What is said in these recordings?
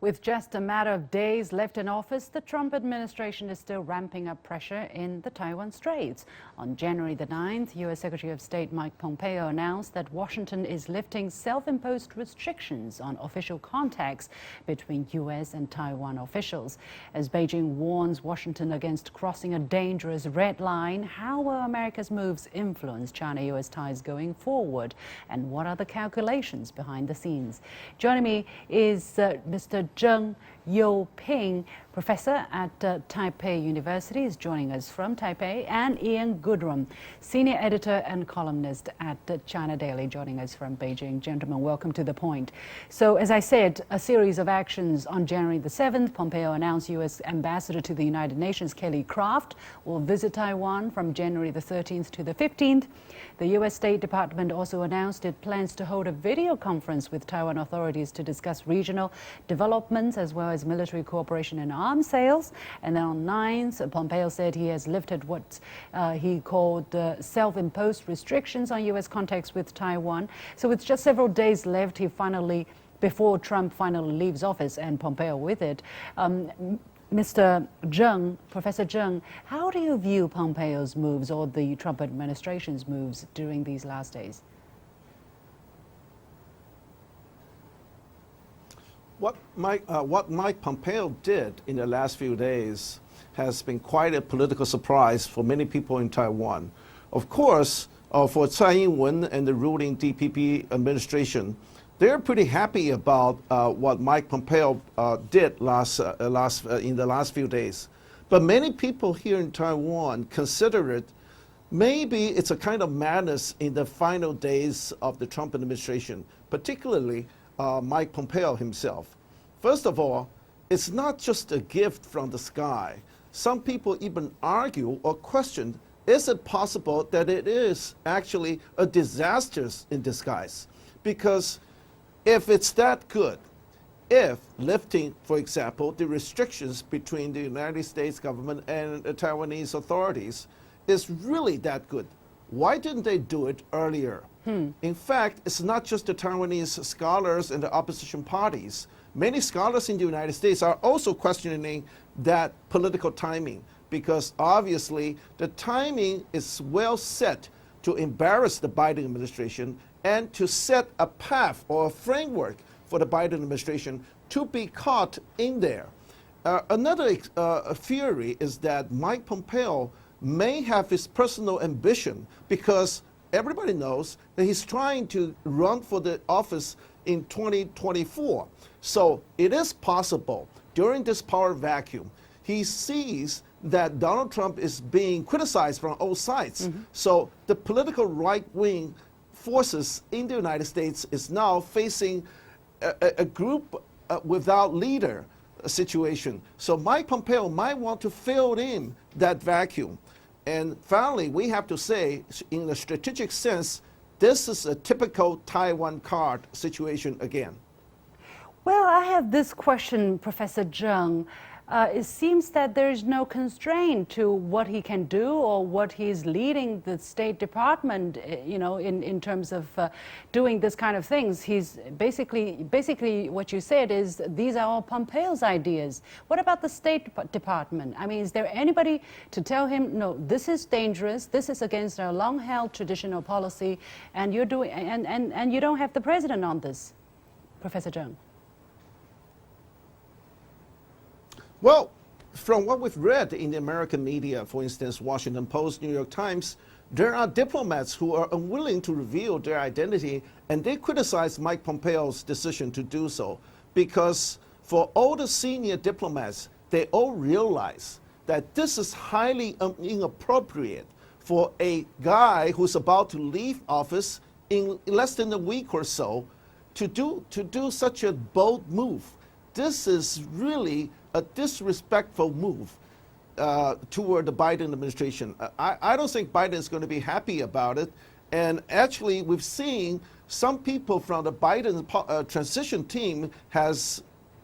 With just a matter of days left in office, the Trump administration is still ramping up pressure in the Taiwan Straits. On January the 9th, U.S. Secretary of State Mike Pompeo announced that Washington is lifting self-imposed restrictions on official contacts between U.S. and Taiwan officials. As Beijing warns Washington against crossing a dangerous red line, how will America's moves influence China-U.S. ties going forward? And what are the calculations behind the scenes? Joining me is Mr. Zheng Youping, professor at Taipei University, is joining us from Taipei, and Ian Goodrum, senior editor and columnist at China Daily, joining us from Beijing. Gentlemen, welcome to The Point. So, as I said, a series of actions on January the 7th. Pompeo announced U.S. Ambassador to the United Nations, Kelly Craft, will visit Taiwan from January the 13th to the 15th. The U.S. State Department also announced it plans to hold a video conference with Taiwan authorities to discuss regional developments as well as military cooperation and arms sales. And then on 9th, Pompeo said he has lifted what he called self-imposed restrictions on U.S. contacts with Taiwan. So with just several days left, before Trump finally leaves office and Pompeo with it, Mr. Zheng, Professor Zheng, how do you view Pompeo's moves or the Trump administration's moves during these last days? What Mike Pompeo did in the last few days has been quite a political surprise for many people in Taiwan. Of course, for Tsai Ing-wen and the ruling DPP administration, they're pretty happy about what Mike Pompeo did in the last few days. But many people here in Taiwan consider it maybe it's a kind of madness in the final days of the Trump administration, particularly Mike Pompeo himself. First of all, it's not just a gift from the sky. Some people even argue or question, is it possible that it is actually a disaster in disguise? Because if it's that good, if lifting, for example, the restrictions between the United States government and the Taiwanese authorities is really that good, why didn't they do it earlier? In fact, it's not just the Taiwanese scholars and the opposition parties. Many scholars in the United States are also questioning that political timing, because obviously the timing is well set to embarrass the Biden administration and to set a path or a framework for the Biden administration to be caught in there. Another theory is that Mike Pompeo may have his personal ambition, because everybody knows that he's trying to run for the office in 2024. So it is possible during this power vacuum, he sees that Donald Trump is being criticized from all sides. So the political right-wing forces in the United States is now facing a group without leader situation. So Mike Pompeo might want to fill in that vacuum. And finally, we have to say, in a strategic sense, this is a typical Taiwan card situation again. Well, I have this question, Professor Zheng. It seems that there is no constraint to what he can do or what he's leading the State Department, in terms of doing this kind of things. He's basically what you said is these are all Pompeo's ideas. What about the State Department? I mean, is there anybody to tell him, no, this is dangerous, this is against our long-held traditional policy, and you're doing, and you don't have the president on this, Professor Zheng? Well, from what we've read in the American media, for instance, Washington Post, New York Times, there are diplomats who are unwilling to reveal their identity, and they criticize Mike Pompeo's decision to do so, because for all the senior diplomats, they all realize that this is highly inappropriate for a guy who's about to leave office in less than a week or so to do such a bold move. This is really a disrespectful move toward the Biden administration. I don't think Biden is going to be happy about it. And actually, we've seen some people from the Biden transition team has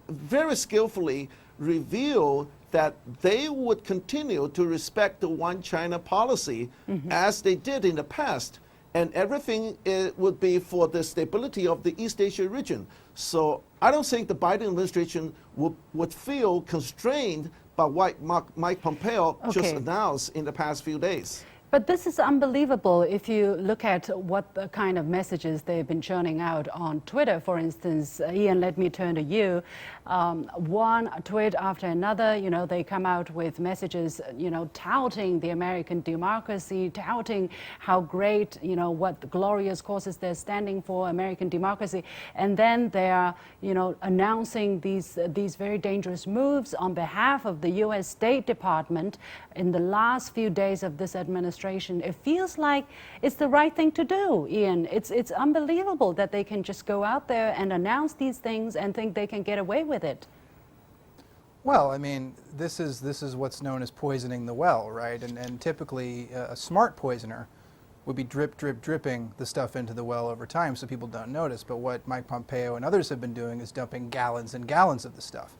very skillfully revealed that they would continue to respect the one China policy as they did in the past. and everything would be for the stability of the East Asia region. So I don't think the Biden administration would feel constrained by what Mike Pompeo just announced in the past few days. But this is unbelievable if you look at what the kind of messages they've been churning out on Twitter. For instance, Ian, let me turn to you. One tweet after another, they come out with messages, touting the American democracy, touting how great, what the glorious causes they're standing for, American democracy. And then they are, announcing these very dangerous moves on behalf of the U.S. State Department in the last few days of this administration. It feels like it's the right thing to do, Ian. It's unbelievable that they can just go out there and announce these things and think they can get away with it. Well, I mean, this is what's known as poisoning the well, right? And typically a smart poisoner would be dripping the stuff into the well over time so people don't notice. But what Mike Pompeo and others have been doing is dumping gallons and gallons of the stuff.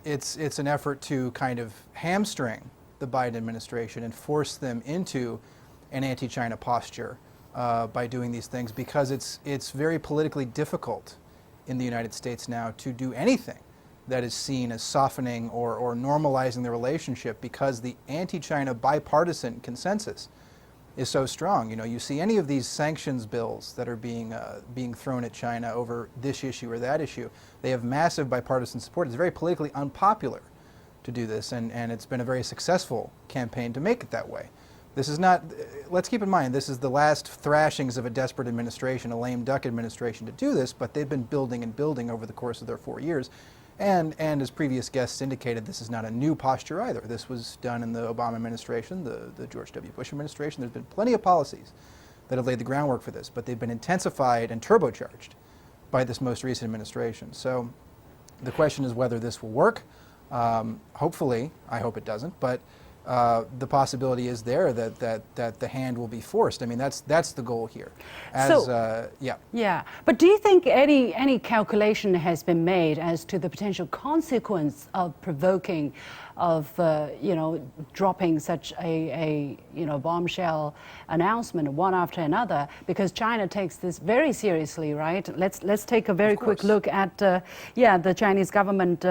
It's an effort to kind of hamstring the Biden administration and force them into an anti-China posture by doing these things, because it's very politically difficult in the United States now to do anything that is seen as softening or normalizing the relationship, because the anti-China bipartisan consensus is so strong. You see any of these sanctions bills that are being thrown at China over this issue or that issue, they have massive bipartisan support. It's very politically unpopular to do this, and it's been a very successful campaign to make it that way. This is not, let's keep in mind, this is the last thrashings of a desperate administration, a lame duck administration to do this, but they've been building and building over the course of their 4 years. And as previous guests indicated, this is not a new posture either. This was done in the Obama administration, the George W. Bush administration. There's been plenty of policies that have laid the groundwork for this, but they've been intensified and turbocharged by this most recent administration. So the question is whether this will work. Hopefully, I hope it doesn't, but the possibility is there that the hand will be forced. I mean, that's the goal here. Yeah. But do you think any calculation has been made as to the potential consequence of provoking, of dropping such a bombshell announcement one after another? Because China takes this very seriously, right? Let's take a very quick look at the Chinese government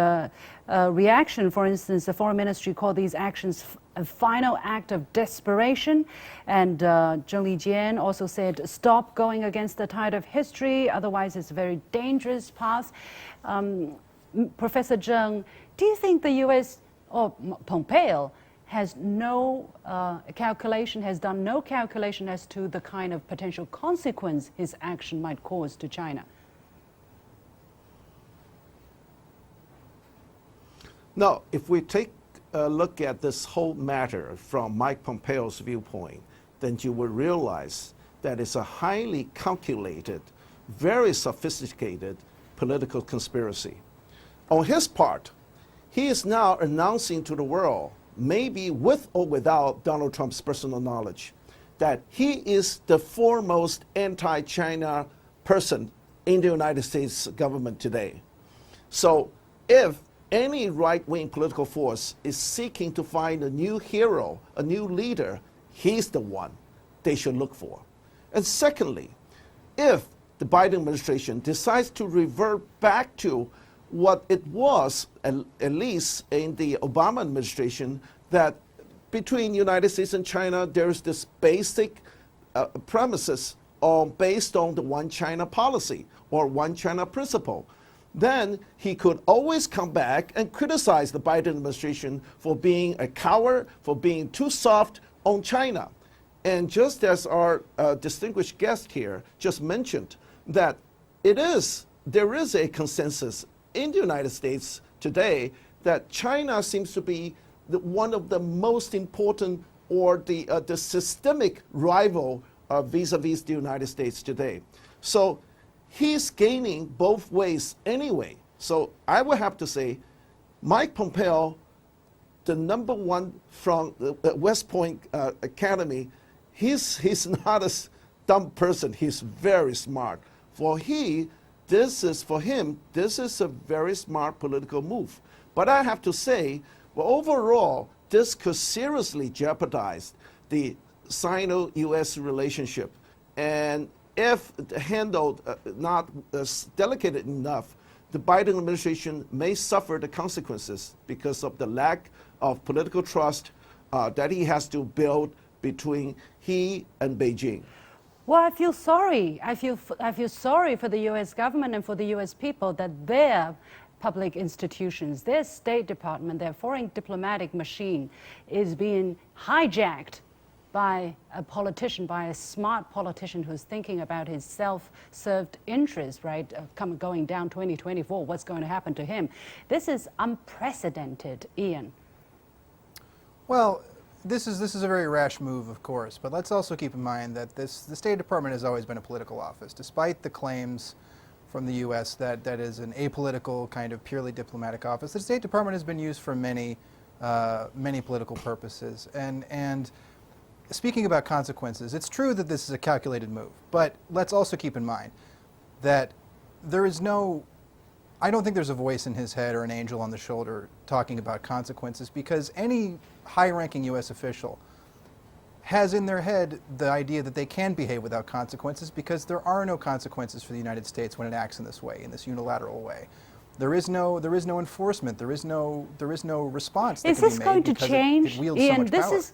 reaction. For instance, the foreign ministry called these actions a final act of desperation, and Zheng Lijian also said, "Stop going against the tide of history, otherwise it's a very dangerous path." Professor Zheng, do you think the U.S. or Pompeo has done no calculation as to the kind of potential consequence his action might cause to China? No, if we take a look at this whole matter from Mike Pompeo's viewpoint, then you will realize that it's a highly calculated, very sophisticated political conspiracy. On his part, he is now announcing to the world, maybe with or without Donald Trump's personal knowledge, that he is the foremost anti-China person in the United States government today. So if any right-wing political force is seeking to find a new hero, a new leader, he's the one they should look for. And secondly, if the Biden administration decides to revert back to what it was, at least in the Obama administration, that between the United States and China, there's this basic premises based on the one China policy or one China principle, then he could always come back and criticize the Biden administration for being a coward, for being too soft on China. And just as our distinguished guest here just mentioned, that there is a consensus in the United States today that China seems to be one of the most important, or the systemic rival vis-a-vis the United States today. So he's gaining both ways anyway. So I would have to say, Mike Pompeo, the number one from the West Point Academy, he's not a dumb person. He's very smart. This is a very smart political move. But I have to say, well, overall, this could seriously jeopardize the Sino-U.S. relationship. And if handled not delicate enough, the Biden administration may suffer the consequences because of the lack of political trust that he has to build between he and Beijing. Well, I feel sorry. I feel sorry for the U.S. government and for the U.S. people that their public institutions, their State Department, their foreign diplomatic machine is being hijacked by a politician, by a smart politician who's thinking about his self-served interest, right? Going down 2024, what's going to happen to him? This is unprecedented, Ian. Well, this is a very rash move, of course, but let's also keep in mind that the State Department has always been a political office, despite the claims from the U.S. that is an apolitical kind of purely diplomatic office. The State Department has been used for many political purposes. And speaking about consequences, it's true that this is a calculated move, but let's also keep in mind that I don't think there's a voice in his head or an angel on the shoulder talking about consequences, because any high-ranking U.S. official has in their head the idea that they can behave without consequences, because there are no consequences for the United States when it acts in this way, in this unilateral way. There is no enforcement. There is no response. Is this going to change, Ian?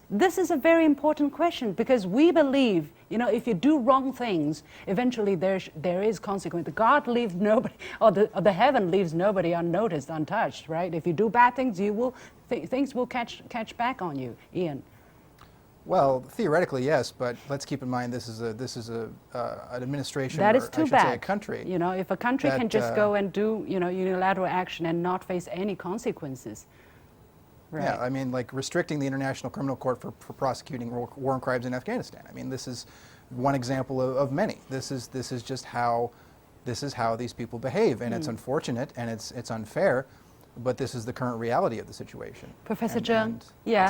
This is a very important question, because we believe, if you do wrong things, eventually there is consequence. God leaves nobody, or the heaven leaves nobody unnoticed, untouched, right? If you do bad things, things will catch back on you, Ian. Well, theoretically, yes, but let's keep in mind this is an administration, that is or too I should bad. say a country. If a country can just go and do unilateral action and not face any consequences. Right. Yeah, I mean, like restricting the International Criminal Court for prosecuting war crimes in Afghanistan. I mean, this is one example of many. This is just how these people behave, and it's unfortunate and it's unfair. But this is the current reality of the situation. Professor Zheng,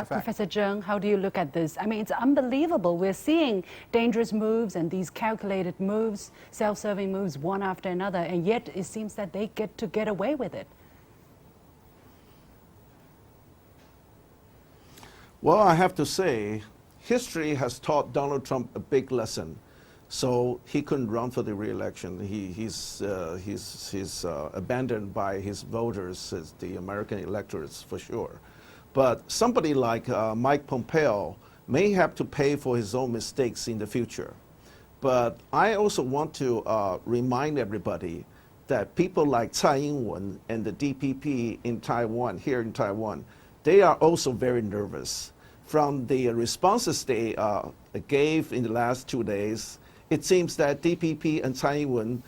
Professor Zheng, how do you look at this? I mean, it's unbelievable. We're seeing dangerous moves and these calculated moves, self-serving moves, one after another, and yet it seems that they get away with it. Well, I have to say, history has taught Donald Trump a big lesson. So he couldn't run for the re-election. He's abandoned by his voters, the American electorates, for sure. But somebody like Mike Pompeo may have to pay for his own mistakes in the future. But I also want to remind everybody that people like Tsai Ing-wen and the DPP in Taiwan, here in Taiwan, they are also very nervous. From the responses they gave in the last 2 days, it seems that DPP and Tsai Ing-wen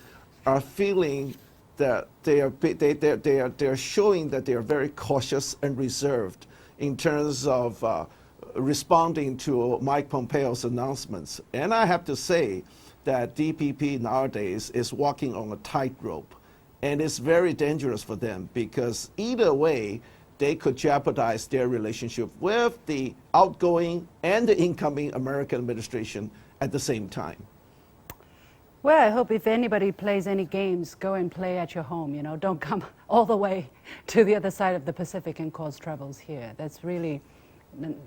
are feeling that they are showing that they are very cautious and reserved in terms of responding to Mike Pompeo's announcements. And I have to say that DPP nowadays is walking on a tightrope, and it's very dangerous for them, because either way they could jeopardize their relationship with the outgoing and the incoming American administration at the same time. Well, I hope if anybody plays any games, go and play at your home, don't come all the way to the other side of the Pacific and cause troubles here. That's really,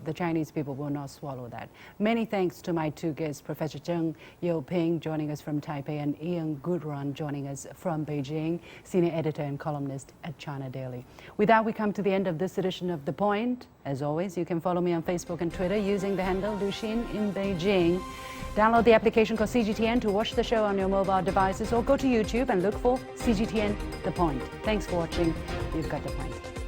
the Chinese people will not swallow that. Many thanks to my two guests, Professor Zheng Youping joining us from Taipei and Ian Goodrum joining us from Beijing, senior editor and columnist at China Daily. With that, we come to the end of this edition of The Point. As always, you can follow me on Facebook and Twitter using the handle Luxin in Beijing. Download the application called CGTN to watch the show on your mobile devices, or go to YouTube and look for CGTN The Point. Thanks for watching. You've got The Point.